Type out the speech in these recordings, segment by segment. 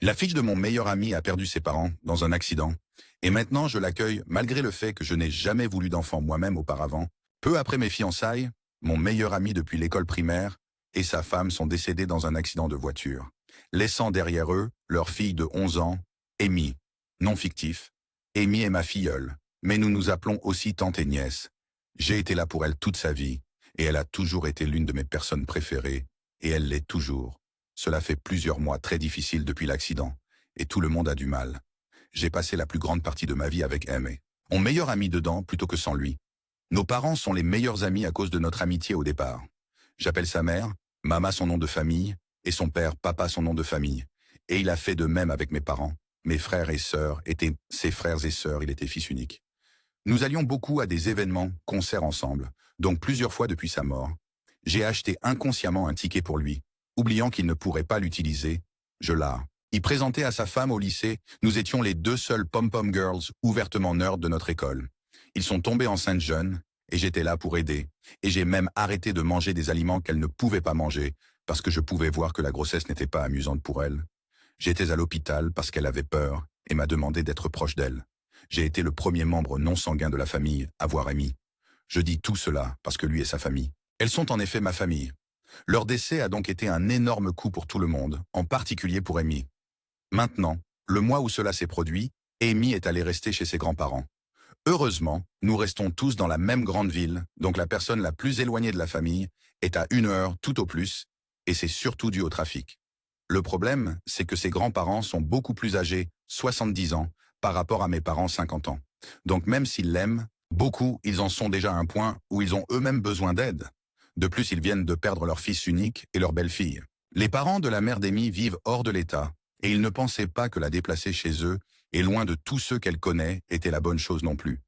La fille de mon meilleur ami a perdu ses parents dans un accident, et maintenant je l'accueille malgré le fait que je n'ai jamais voulu d'enfant moi-même auparavant. Peu après mes fiançailles, mon meilleur ami depuis l'école primaire et sa femme sont décédés dans un accident de voiture, laissant derrière eux leur fille de 11 ans, Amy, non fictif. Amy est ma filleule, mais nous nous appelons aussi tante et nièce. J'ai été là pour elle toute sa vie, et elle a toujours été l'une de mes personnes préférées, et elle l'est toujours. Cela fait plusieurs mois très difficiles depuis l'accident, et tout le monde a du mal. J'ai passé la plus grande partie de ma vie avec Amy. Mon meilleur ami dedans plutôt que sans lui. Nos parents sont les meilleurs amis à cause de notre amitié au départ. J'appelle sa mère, Mama son nom de famille, et son père, Papa son nom de famille. Et il a fait de même avec mes parents. Mes frères et sœurs étaient ses frères et sœurs, il était fils unique. Nous allions beaucoup à des événements, concerts ensemble, donc plusieurs fois depuis sa mort. J'ai acheté inconsciemment un ticket pour lui, oubliant qu'il ne pourrait pas l'utiliser. Je l'ai. Il présentait à sa femme au lycée, nous étions les deux seuls pom-pom girls ouvertement nerds de notre école. Ils sont tombés enceintes jeunes, et j'étais là pour aider. Et j'ai même arrêté de manger des aliments qu'elle ne pouvait pas manger, parce que je pouvais voir que la grossesse n'était pas amusante pour elle. J'étais à l'hôpital parce qu'elle avait peur, et m'a demandé d'être proche d'elle. J'ai été le premier membre non sanguin de la famille à voir Amy. Je dis tout cela parce que lui et sa famille. Elles sont en effet ma famille. Leur décès a donc été un énorme coup pour tout le monde, en particulier pour Amy. Maintenant, le mois où cela s'est produit, Amy est allée rester chez ses grands-parents. Heureusement, nous restons tous dans la même grande ville, donc la personne la plus éloignée de la famille est à 1 heure tout au plus, et c'est surtout dû au trafic. Le problème, c'est que ses grands-parents sont beaucoup plus âgés, 70 ans, par rapport à mes parents 50 ans. Donc même s'ils l'aiment, beaucoup, ils en sont déjà à un point où ils ont eux-mêmes besoin d'aide. De plus, ils viennent de perdre leur fils unique et leur belle-fille. Les parents de la mère d'Amy vivent hors de l'État, et ils ne pensaient pas que la déplacer chez eux, et loin de tous ceux qu'elle connaît, était la bonne chose non plus.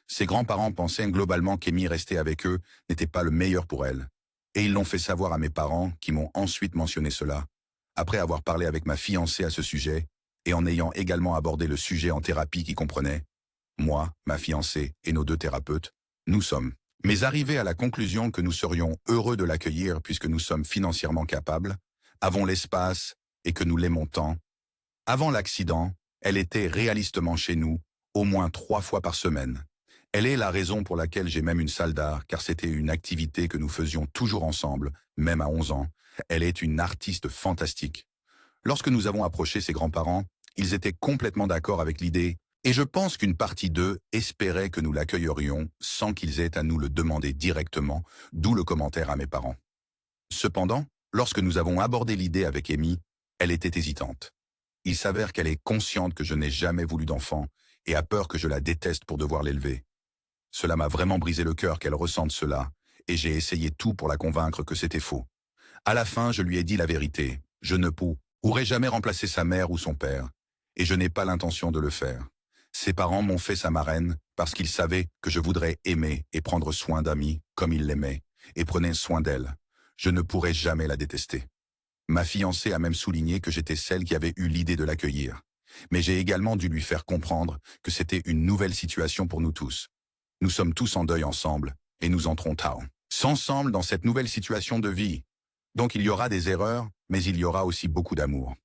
Ses grands-parents pensaient globalement qu'Amy rester avec eux n'était pas le meilleur pour elle. Et ils l'ont fait savoir à mes parents, qui m'ont ensuite mentionné cela, après avoir parlé avec ma fiancée à ce sujet, et en ayant également abordé le sujet en thérapie qui comprenait, moi, ma fiancée et nos deux thérapeutes, nous sommes. Mais arrivés à la conclusion que nous serions heureux de l'accueillir puisque nous sommes financièrement capables, avons l'espace et que nous l'aimons tant. Avant l'accident, elle était réalistement chez nous, au moins 3 fois par semaine. Elle est la raison pour laquelle j'ai même une salle d'art, car c'était une activité que nous faisions toujours ensemble, même à 11 ans. Elle est une artiste fantastique. Lorsque nous avons approché ses grands-parents, ils étaient complètement d'accord avec l'idée, et je pense qu'une partie d'eux espérait que nous l'accueillerions sans qu'ils aient à nous le demander directement, d'où le commentaire à mes parents. Cependant, lorsque nous avons abordé l'idée avec Amy, elle était hésitante. Il s'avère qu'elle est consciente que je n'ai jamais voulu d'enfant et a peur que je la déteste pour devoir l'élever. Cela m'a vraiment brisé le cœur qu'elle ressente cela, et j'ai essayé tout pour la convaincre que c'était faux. À la fin, je lui ai dit la vérité. Je ne pourrais jamais remplacer sa mère ou son père, et je n'ai pas l'intention de le faire. Ses parents m'ont fait sa marraine parce qu'ils savaient que je voudrais aimer et prendre soin d'Amy comme ils l'aimaient, et prenaient soin d'elle. Je ne pourrais jamais la détester. Ma fiancée a même souligné que j'étais celle qui avait eu l'idée de l'accueillir. Mais j'ai également dû lui faire comprendre que c'était une nouvelle situation pour nous tous. Nous sommes tous en deuil ensemble, et nous entrons ensemble dans cette nouvelle situation de vie. Donc il y aura des erreurs, mais il y aura aussi beaucoup d'amour.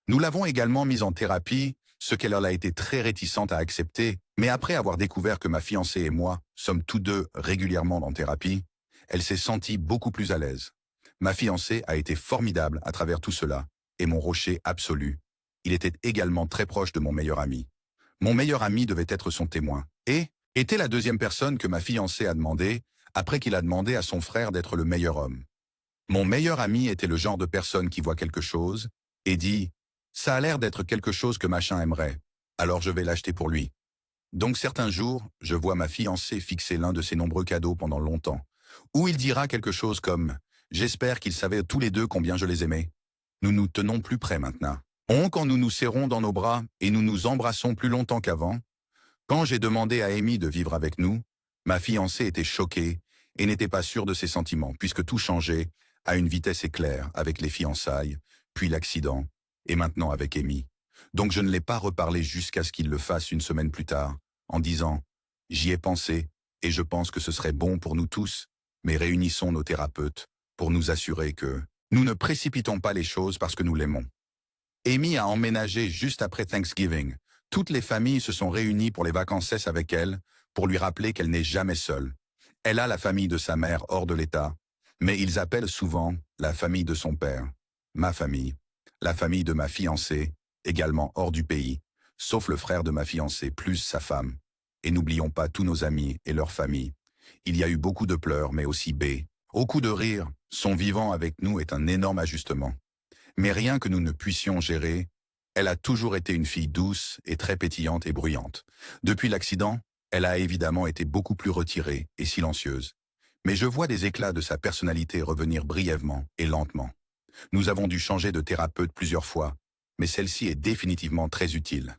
Nous l'avons également mise en thérapie, ce qu'elle a été très réticente à accepter, mais après avoir découvert que ma fiancée et moi sommes tous deux régulièrement en thérapie, elle s'est sentie beaucoup plus à l'aise. Ma fiancée a été formidable à travers tout cela, et mon rocher absolu. Il était également très proche de mon meilleur ami. Mon meilleur ami devait être son témoin, et était la deuxième personne que ma fiancée a demandé, après qu'il a demandé à son frère d'être le meilleur homme. Mon meilleur ami était le genre de personne qui voit quelque chose, et dit « ça a l'air d'être quelque chose que machin aimerait, alors je vais l'acheter pour lui ». Donc certains jours, je vois ma fiancée fixer l'un de ses nombreux cadeaux pendant longtemps, où il dira quelque chose comme « j'espère qu'ils savaient tous les deux combien je les aimais ». Nous nous tenons plus près maintenant. Quand nous nous serrons dans nos bras et nous nous embrassons plus longtemps qu'avant. Quand j'ai demandé à Amy de vivre avec nous, ma fiancée était choquée et n'était pas sûre de ses sentiments, puisque tout changeait à une vitesse éclair avec les fiançailles, puis l'accident, et maintenant avec Amy. Donc je ne l'ai pas reparlé jusqu'à ce qu'il le fasse une semaine plus tard, en disant « j'y ai pensé, et je pense que ce serait bon pour nous tous, mais réunissons nos thérapeutes pour nous assurer que nous ne précipitons pas les choses parce que nous l'aimons. » Amy a emménagé juste après Thanksgiving. Toutes les familles se sont réunies pour les vacances avec elle, pour lui rappeler qu'elle n'est jamais seule. Elle a la famille de sa mère hors de l'État, mais ils appellent souvent la famille de son père, ma famille, la famille de ma fiancée, également hors du pays, sauf le frère de ma fiancée plus sa femme. Et n'oublions pas tous nos amis et leurs familles. Il y a eu beaucoup de pleurs, mais aussi beaucoup de rires. Son vivant avec nous est un énorme ajustement. Mais rien que nous ne puissions gérer, elle a toujours été une fille douce et très pétillante et bruyante. Depuis l'accident, elle a évidemment été beaucoup plus retirée et silencieuse. Mais je vois des éclats de sa personnalité revenir brièvement et lentement. Nous avons dû changer de thérapeute plusieurs fois, mais celle-ci est définitivement très utile.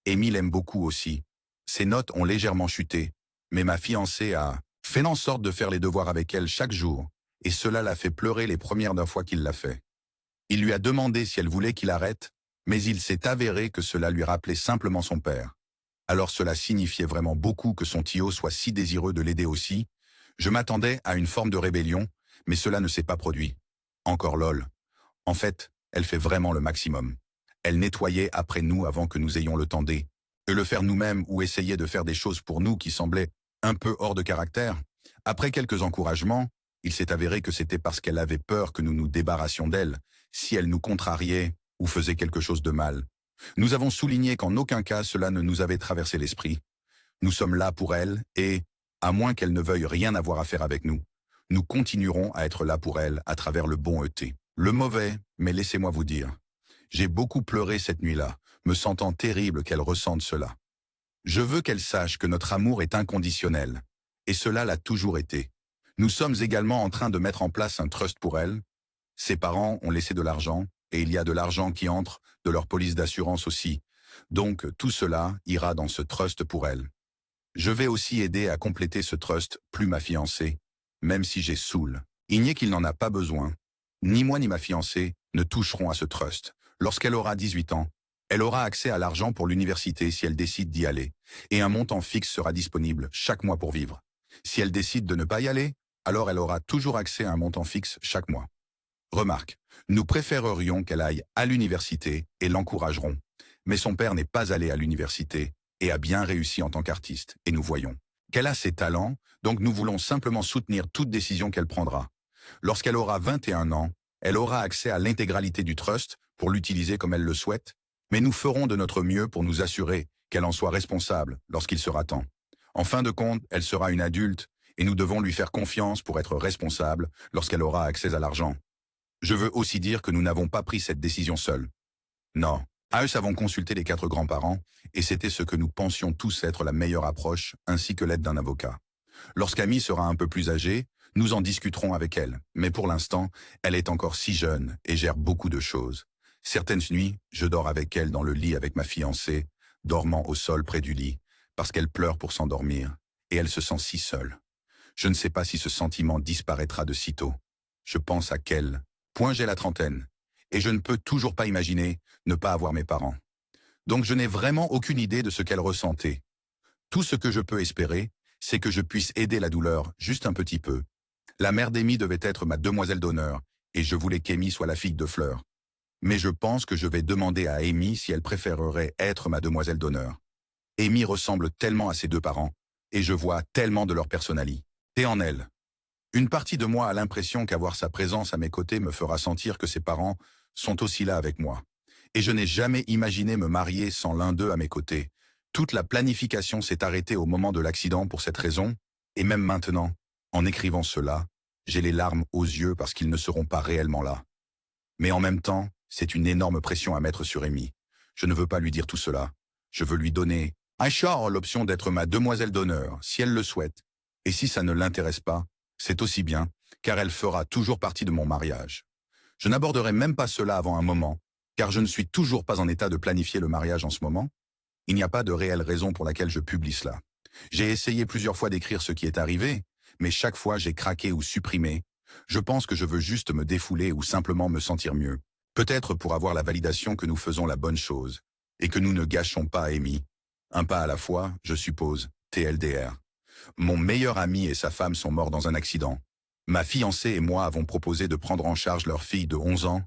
Amy l'aime beaucoup aussi. Ses notes ont légèrement chuté, mais ma fiancée a fait en sorte de faire les devoirs avec elle chaque jour, et cela l'a fait pleurer les premières fois qu'il l'a fait. Il lui a demandé si elle voulait qu'il arrête, mais il s'est avéré que cela lui rappelait simplement son père. Alors cela signifiait vraiment beaucoup que son tio soit si désireux de l'aider aussi. Je m'attendais à une forme de rébellion, mais cela ne s'est pas produit. Encore lol. En fait, elle fait vraiment le maximum. Elle nettoyait après nous avant que nous ayons le temps de le faire nous-mêmes ou essayer de faire des choses pour nous qui semblaient un peu hors de caractère. Après quelques encouragements, il s'est avéré que c'était parce qu'elle avait peur que nous nous débarrassions d'elle, si elle nous contrariait ou faisait quelque chose de mal. Nous avons souligné qu'en aucun cas cela ne nous avait traversé l'esprit. Nous sommes là pour elle et, à moins qu'elle ne veuille rien avoir à faire avec nous, nous continuerons à être là pour elle à travers le bon ET. Le mauvais, mais laissez-moi vous dire, j'ai beaucoup pleuré cette nuit-là, me sentant terrible qu'elle ressente cela. Je veux qu'elle sache que notre amour est inconditionnel, et cela l'a toujours été. Nous sommes également en train de mettre en place un trust pour elle. Ses parents ont laissé de l'argent, et il y a de l'argent qui entre de leur police d'assurance aussi. Donc tout cela ira dans ce trust pour elle. Je vais aussi aider à compléter ce trust, plus ma fiancée, même si j'ai saoul. Il n'y est qu'il n'en a pas besoin. Ni moi ni ma fiancée ne toucherons à ce trust. Lorsqu'elle aura 18 ans, elle aura accès à l'argent pour l'université si elle décide d'y aller, et un montant fixe sera disponible chaque mois pour vivre. Si elle décide de ne pas y aller, alors elle aura toujours accès à un montant fixe chaque mois. Remarque, nous préférerions qu'elle aille à l'université et l'encouragerons. Mais son père n'est pas allé à l'université et a bien réussi en tant qu'artiste, et nous voyons qu'elle a ses talents, donc nous voulons simplement soutenir toute décision qu'elle prendra. Lorsqu'elle aura 21 ans, elle aura accès à l'intégralité du trust pour l'utiliser comme elle le souhaite, mais nous ferons de notre mieux pour nous assurer qu'elle en soit responsable lorsqu'il sera temps. En fin de compte, elle sera une adulte et nous devons lui faire confiance pour être responsable lorsqu'elle aura accès à l'argent. Je veux aussi dire que nous n'avons pas pris cette décision seuls. Non, nous avons consulté les 4 grands-parents et c'était ce que nous pensions tous être la meilleure approche ainsi que l'aide d'un avocat. Lorsqu'Amy sera un peu plus âgée, nous en discuterons avec elle, mais pour l'instant, elle est encore si jeune et gère beaucoup de choses. Certaines nuits, je dors avec elle dans le lit avec ma fiancée, dormant au sol près du lit, parce qu'elle pleure pour s'endormir, et elle se sent si seule. Je ne sais pas si ce sentiment disparaîtra de sitôt. Je pense à quel point j'ai la trentaine, et je ne peux toujours pas imaginer ne pas avoir mes parents. Donc je n'ai vraiment aucune idée de ce qu'elle ressentait. Tout ce que je peux espérer, c'est que je puisse aider la douleur juste un petit peu. La mère d'Amy devait être ma demoiselle d'honneur, et je voulais qu'Amy soit la fille de Fleur. Mais je pense que je vais demander à Amy si elle préférerait être ma demoiselle d'honneur. Amy ressemble tellement à ses 2 parents, et je vois tellement de leur personnalité en elle. Une partie de moi a l'impression qu'avoir sa présence à mes côtés me fera sentir que ses parents sont aussi là avec moi. Et je n'ai jamais imaginé me marier sans l'un d'eux à mes côtés. Toute la planification s'est arrêtée au moment de l'accident pour cette raison, et même maintenant, en écrivant cela, j'ai les larmes aux yeux parce qu'ils ne seront pas réellement là. Mais en même temps, c'est une énorme pression à mettre sur Amy. Je ne veux pas lui dire tout cela. Je veux lui donner l'option d'être ma demoiselle d'honneur, si elle le souhaite. Et si ça ne l'intéresse pas, c'est aussi bien, car elle fera toujours partie de mon mariage. Je n'aborderai même pas cela avant un moment, car je ne suis toujours pas en état de planifier le mariage en ce moment. Il n'y a pas de réelle raison pour laquelle je publie cela. J'ai essayé plusieurs fois d'écrire ce qui est arrivé, mais chaque fois j'ai craqué ou supprimé. Je pense que je veux juste me défouler ou simplement me sentir mieux. Peut-être pour avoir la validation que nous faisons la bonne chose, et que nous ne gâchons pas Amy. Un pas à la fois, je suppose, TLDR. Mon meilleur ami et sa femme sont morts dans un accident. Ma fiancée et moi avons proposé de prendre en charge leur fille de 11 ans.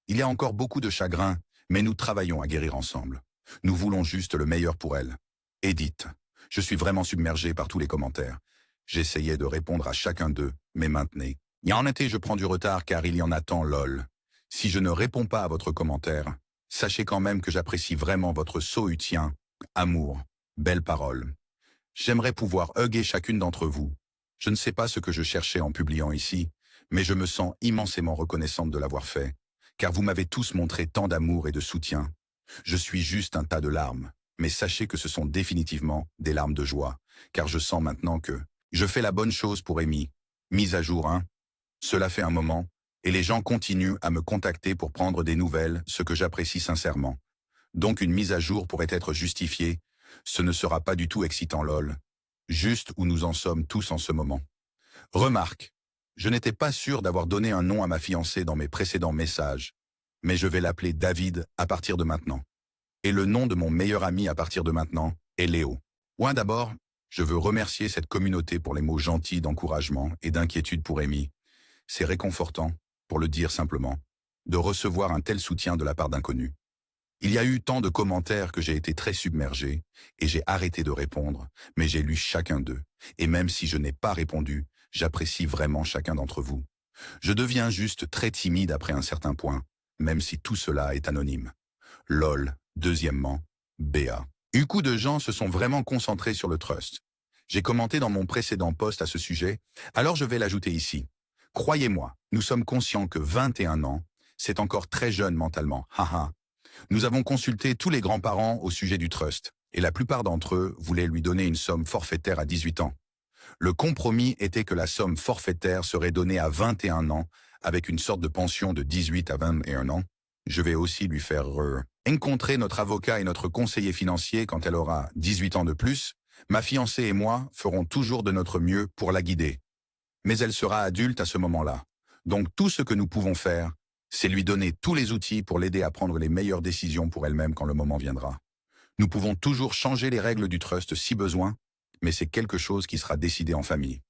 Il y a encore beaucoup de chagrin, Mais nous travaillons à guérir ensemble. Nous voulons juste le meilleur pour elle. Edith, je suis vraiment submergé par tous les commentaires. J'essayais de répondre à chacun d'eux, mais maintenez. Il y en était, je prends du retard car il y en a tant, lol. Si je ne réponds pas à votre commentaire, sachez quand même que j'apprécie vraiment votre soutien, amour, belles paroles. J'aimerais pouvoir hugger chacune d'entre vous. Je ne sais pas ce que je cherchais en publiant ici, mais je me sens immensément reconnaissante de l'avoir fait, car vous m'avez tous montré tant d'amour et de soutien. Je suis juste un tas de larmes, mais sachez que ce sont définitivement des larmes de joie, car je sens maintenant que je fais la bonne chose pour Amy. Mise à jour, hein? Cela fait un moment, et les gens continuent à me contacter pour prendre des nouvelles, ce que j'apprécie sincèrement. Donc une mise à jour pourrait être justifiée, ce ne sera pas du tout excitant lol. Juste où nous en sommes tous en ce moment. Remarque, je n'étais pas sûr d'avoir donné un nom à ma fiancée dans mes précédents messages, mais je vais l'appeler David à partir de maintenant. Et le nom de mon meilleur ami à partir de maintenant est Léo. D'abord, je veux remercier cette communauté pour les mots gentils d'encouragement et d'inquiétude pour Amy. C'est réconfortant, pour le dire simplement, de recevoir un tel soutien de la part d'inconnus. Il y a eu tant de commentaires que j'ai été très submergé et j'ai arrêté de répondre, mais j'ai lu chacun d'eux. Et même si je n'ai pas répondu, j'apprécie vraiment chacun d'entre vous. Je deviens juste très timide après un certain point, même si tout cela est anonyme. LOL, deuxièmement, BA. Beaucoup de gens se sont vraiment concentrés sur le trust. J'ai commenté dans mon précédent post à ce sujet, alors je vais l'ajouter ici. Croyez-moi, nous sommes conscients que 21 ans, c'est encore très jeune mentalement, haha. Nous avons consulté tous les grands-parents au sujet du trust, et la plupart d'entre eux voulaient lui donner une somme forfaitaire à 18 ans. Le compromis était que la somme forfaitaire serait donnée à 21 ans, avec une sorte de pension de 18 à 21 ans. Je vais aussi lui faire rencontrer notre avocat et notre conseiller financier quand elle aura 18 ans de plus. Ma fiancée et moi ferons toujours de notre mieux pour la guider. Mais elle sera adulte à ce moment-là. Donc tout ce que nous pouvons faire, c'est lui donner tous les outils pour l'aider à prendre les meilleures décisions pour elle-même quand le moment viendra. Nous pouvons toujours changer les règles du trust si besoin, mais c'est quelque chose qui sera décidé en famille.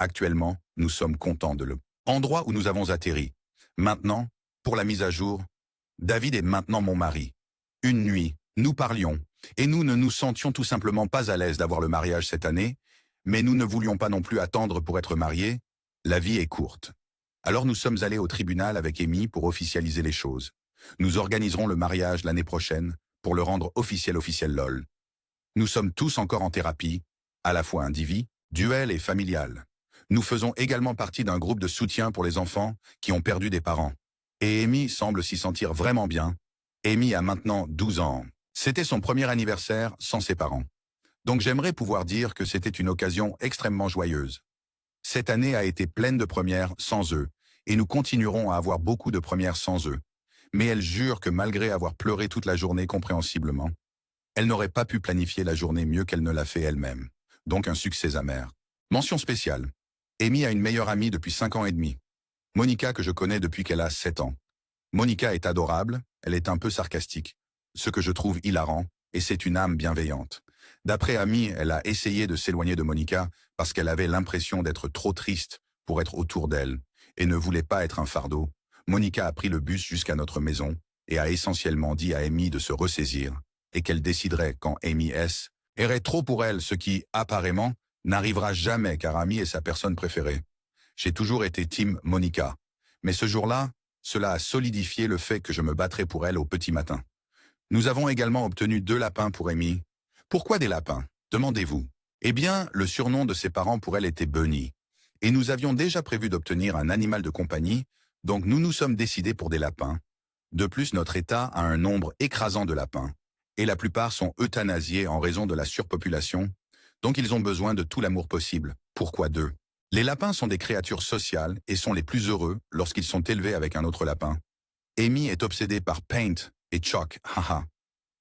Actuellement, nous sommes contents de l'endroit où nous avons atterri. Maintenant, pour la mise à jour, David est maintenant mon mari. Une nuit, nous parlions, et nous ne nous sentions tout simplement pas à l'aise d'avoir le mariage cette année, mais nous ne voulions pas non plus attendre pour être mariés. La vie est courte. Alors nous sommes allés au tribunal avec Amy pour officialiser les choses. Nous organiserons le mariage l'année prochaine pour le rendre officiel lol. Nous sommes tous encore en thérapie, à la fois individuelle et familiale. Nous faisons également partie d'un groupe de soutien pour les enfants qui ont perdu des parents. Et Amy semble s'y sentir vraiment bien. Amy a maintenant 12 ans. C'était son premier anniversaire sans ses parents. Donc j'aimerais pouvoir dire que c'était une occasion extrêmement joyeuse. Cette année a été pleine de premières sans eux, et nous continuerons à avoir beaucoup de premières sans eux. Mais elle jure que malgré avoir pleuré toute la journée compréhensiblement, elle n'aurait pas pu planifier la journée mieux qu'elle ne l'a fait elle-même. Donc un succès amer. Mention spéciale. Amy a une meilleure amie depuis 5 ans et demi. Monica que je connais depuis qu'elle a 7 ans. Monica est adorable, elle est un peu sarcastique, ce que je trouve hilarant, et c'est une âme bienveillante. D'après Amy, elle a essayé de s'éloigner de Monica parce qu'elle avait l'impression d'être trop triste pour être autour d'elle et ne voulait pas être un fardeau. Monica a pris le bus jusqu'à notre maison et a essentiellement dit à Amy de se ressaisir et qu'elle déciderait quand Amy S. irait trop pour elle, ce qui, apparemment, n'arrivera jamais car Amy est sa personne préférée. J'ai toujours été team Monica, mais ce jour-là, cela a solidifié le fait que je me battrais pour elle au petit matin. Nous avons également obtenu 2 lapins pour Amy. Pourquoi des lapins? Demandez-vous. Eh bien, le surnom de ses parents pour elle était Bunny. Et nous avions déjà prévu d'obtenir un animal de compagnie, donc nous nous sommes décidés pour des lapins. De plus, notre État a un nombre écrasant de lapins, et la plupart sont euthanasiés en raison de la surpopulation, donc ils ont besoin de tout l'amour possible. Pourquoi 2? Les lapins sont des créatures sociales et sont les plus heureux lorsqu'ils sont élevés avec un autre lapin. Amy est obsédée par Paint et Chalk, haha.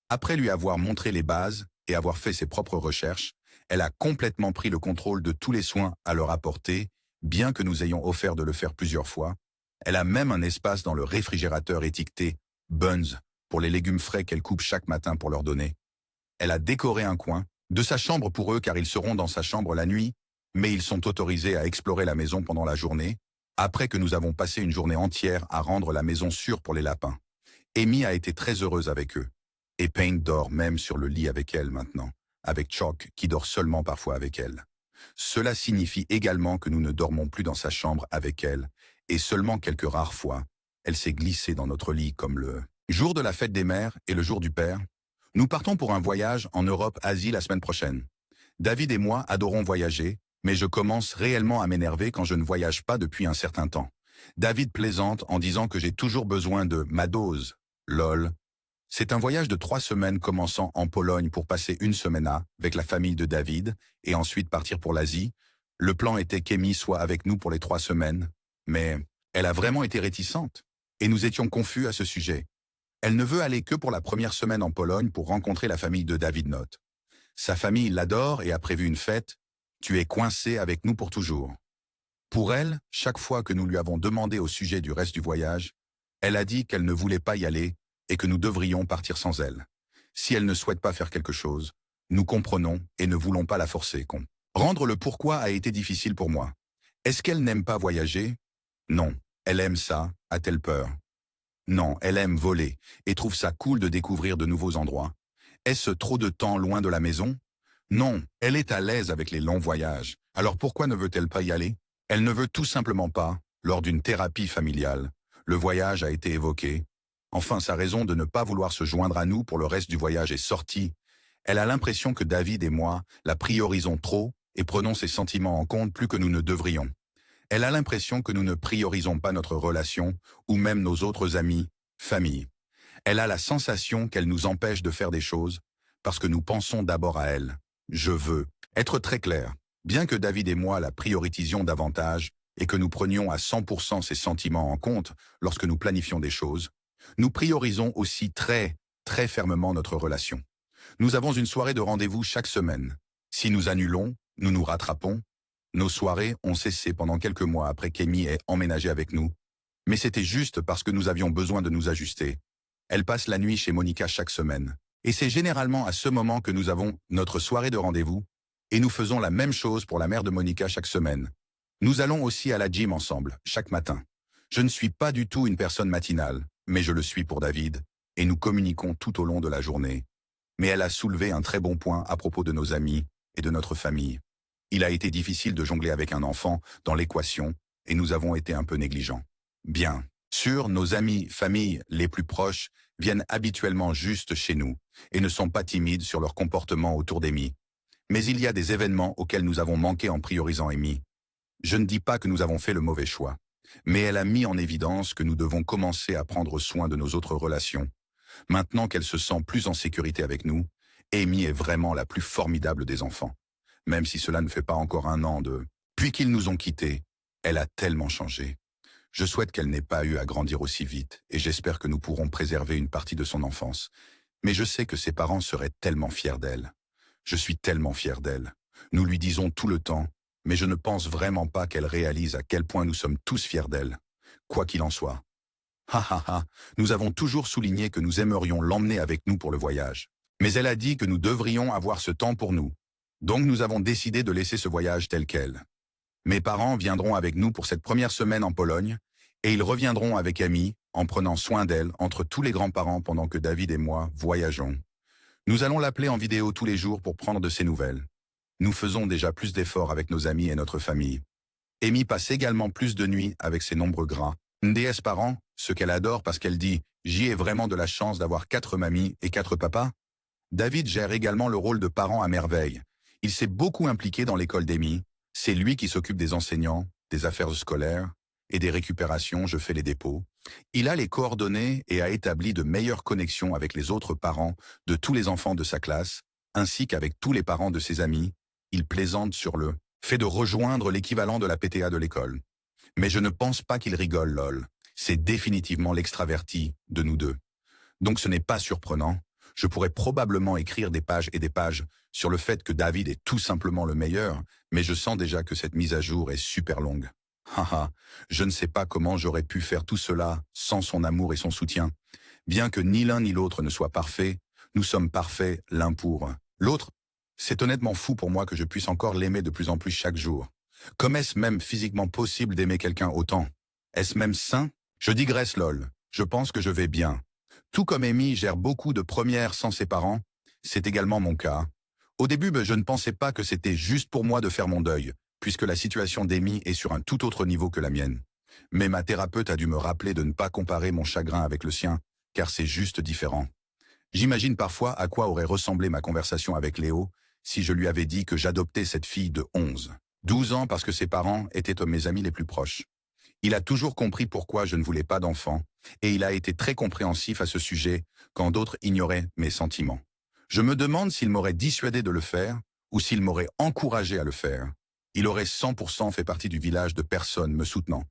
Après lui avoir montré les bases et avoir fait ses propres recherches, elle a complètement pris le contrôle de tous les soins à leur apporter, bien que nous ayons offert de le faire plusieurs fois. Elle a même un espace dans le réfrigérateur étiqueté « Buns » pour les légumes frais qu'elle coupe chaque matin pour leur donner. Elle a décoré un coin de sa chambre pour eux car ils seront dans sa chambre la nuit, mais ils sont autorisés à explorer la maison pendant la journée, après que nous avons passé une journée entière à rendre la maison sûre pour les lapins. Amy a été très heureuse avec eux. Et Paint dort même sur le lit avec elle maintenant, avec Chalk qui dort seulement parfois avec elle. Cela signifie également que nous ne dormons plus dans sa chambre avec elle, et seulement quelques rares fois, elle s'est glissée dans notre lit comme le jour de la fête des mères et le jour du père. Nous partons pour un voyage en Europe-Asie la semaine prochaine. David et moi adorons voyager, mais je commence réellement à m'énerver quand je ne voyage pas depuis un certain temps. David plaisante en disant que j'ai toujours besoin de ma dose. Lol. C'est un voyage de 3 semaines commençant en Pologne pour passer une semaine avec la famille de David et ensuite partir pour l'Asie. Le plan était qu'Amy soit avec nous pour les 3 semaines, mais elle a vraiment été réticente et nous étions confus à ce sujet. Elle ne veut aller que pour la première semaine en Pologne pour rencontrer la famille de David Note. Sa famille l'adore et a prévu une fête. Tu es coincé avec nous pour toujours. Pour elle, chaque fois que nous lui avons demandé au sujet du reste du voyage, elle a dit qu'elle ne voulait pas y aller et que nous devrions partir sans elle. Si elle ne souhaite pas faire quelque chose, nous comprenons et ne voulons pas la forcer. Rendre le pourquoi a été difficile pour moi. Est-ce qu'elle n'aime pas voyager? Non. Elle aime ça, a-t-elle peur? Non, elle aime voler et trouve ça cool de découvrir de nouveaux endroits. Est-ce trop de temps loin de la maison? Non, elle est à l'aise avec les longs voyages. Alors pourquoi ne veut-elle pas y aller? Elle ne veut tout simplement pas, lors d'une thérapie familiale. Le voyage a été évoqué. Enfin, sa raison de ne pas vouloir se joindre à nous pour le reste du voyage est sortie. Elle a l'impression que David et moi la priorisons trop et prenons ses sentiments en compte plus que nous ne devrions. Elle a l'impression que nous ne priorisons pas notre relation ou même nos autres amis, famille. Elle a la sensation qu'elle nous empêche de faire des choses parce que nous pensons d'abord à elle. Je veux être très clair. Bien que David et moi la prioritions davantage et que nous prenions à 100% ses sentiments en compte lorsque nous planifions des choses, nous priorisons aussi très fermement notre relation. Nous avons une soirée de rendez-vous chaque semaine. Si nous annulons, nous nous rattrapons. Nos soirées ont cessé pendant quelques mois après qu'Amy ait emménagé avec nous. Mais c'était juste parce que nous avions besoin de nous ajuster. Elle passe la nuit chez Monica chaque semaine. Et c'est généralement à ce moment que nous avons notre soirée de rendez-vous. Et nous faisons la même chose pour la mère de Monica chaque semaine. Nous allons aussi à la gym ensemble, chaque matin. Je ne suis pas du tout une personne matinale, mais je le suis pour David. Et nous communiquons tout au long de la journée. Mais elle a soulevé un très bon point à propos de nos amis et de notre famille. Il a été difficile de jongler avec un enfant dans l'équation et nous avons été un peu négligents. Bien sûr, nos amis, familles les plus proches viennent habituellement juste chez nous et ne sont pas timides sur leur comportement autour d'Amy. Mais il y a des événements auxquels nous avons manqué en priorisant Amy. Je ne dis pas que nous avons fait le mauvais choix, mais elle a mis en évidence que nous devons commencer à prendre soin de nos autres relations. Maintenant qu'elle se sent plus en sécurité avec nous, Amy est vraiment la plus formidable des enfants. Même si cela ne fait pas encore 1 an Puis qu'ils nous ont quittés, elle a tellement changé. Je souhaite qu'elle n'ait pas eu à grandir aussi vite et j'espère que nous pourrons préserver une partie de son enfance. Mais je sais que ses parents seraient tellement fiers d'elle. Je suis tellement fier d'elle. Nous lui disons tout le temps, mais je ne pense vraiment pas qu'elle réalise à quel point nous sommes tous fiers d'elle. Quoi qu'il en soit. Ha ha ha, nous avons toujours souligné que nous aimerions l'emmener avec nous pour le voyage. Mais elle a dit que nous devrions avoir ce temps pour nous. Donc nous avons décidé de laisser ce voyage tel quel. Mes parents viendront avec nous pour cette première semaine en Pologne, et ils reviendront avec Amy, en prenant soin d'elle entre tous les grands-parents pendant que David et moi voyageons. Nous allons l'appeler en vidéo tous les jours pour prendre de ses nouvelles. Nous faisons déjà plus d'efforts avec nos amis et notre famille. Amy passe également plus de nuits avec ses nombreux gras. NDS parents, ce qu'elle adore parce qu'elle dit « J'y ai vraiment de la chance d'avoir 4 mamies et 4 papas ». David gère également le rôle de parent à merveille. Il s'est beaucoup impliqué dans l'école d'Amy. C'est lui qui s'occupe des enseignants, des affaires scolaires et des récupérations, je fais les dépôts. Il a les coordonnées et a établi de meilleures connexions avec les autres parents de tous les enfants de sa classe, ainsi qu'avec tous les parents de ses amis. Il plaisante sur le fait de rejoindre l'équivalent de la PTA de l'école. Mais je ne pense pas qu'il rigole, lol. C'est définitivement l'extraverti de nous deux. Donc ce n'est pas surprenant. Je pourrais probablement écrire des pages et des pages sur le fait que David est tout simplement le meilleur, mais je sens déjà que cette mise à jour est super longue. Haha, je ne sais pas comment j'aurais pu faire tout cela sans son amour et son soutien. Bien que ni l'un ni l'autre ne soit parfait, nous sommes parfaits l'un pour l'autre. C'est honnêtement fou pour moi que je puisse encore l'aimer de plus en plus chaque jour. Comme est-ce même physiquement possible d'aimer quelqu'un autant? Est-ce même sain? Je digresse lol. Je pense que je vais bien. Tout comme Amy gère beaucoup de premières sans ses parents, c'est également mon cas. Au début, je ne pensais pas que c'était juste pour moi de faire mon deuil, puisque la situation d'Amy est sur un tout autre niveau que la mienne. Mais ma thérapeute a dû me rappeler de ne pas comparer mon chagrin avec le sien, car c'est juste différent. J'imagine parfois à quoi aurait ressemblé ma conversation avec Léo si je lui avais dit que j'adoptais cette fille de 12 ans parce que ses parents étaient mes amis les plus proches. Il a toujours compris pourquoi je ne voulais pas d'enfant, et il a été très compréhensif à ce sujet quand d'autres ignoraient mes sentiments. Je me demande s'il m'aurait dissuadé de le faire ou s'il m'aurait encouragé à le faire. Il aurait 100% fait partie du village de personnes me soutenant,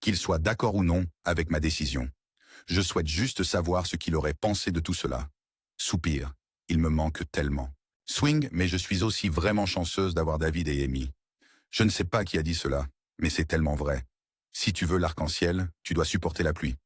qu'il soit d'accord ou non avec ma décision. Je souhaite juste savoir ce qu'il aurait pensé de tout cela. Soupir, il me manque tellement. Swing, mais je suis aussi vraiment chanceuse d'avoir David et Amy. Je ne sais pas qui a dit cela, mais c'est tellement vrai. Si tu veux l'arc-en-ciel, tu dois supporter la pluie.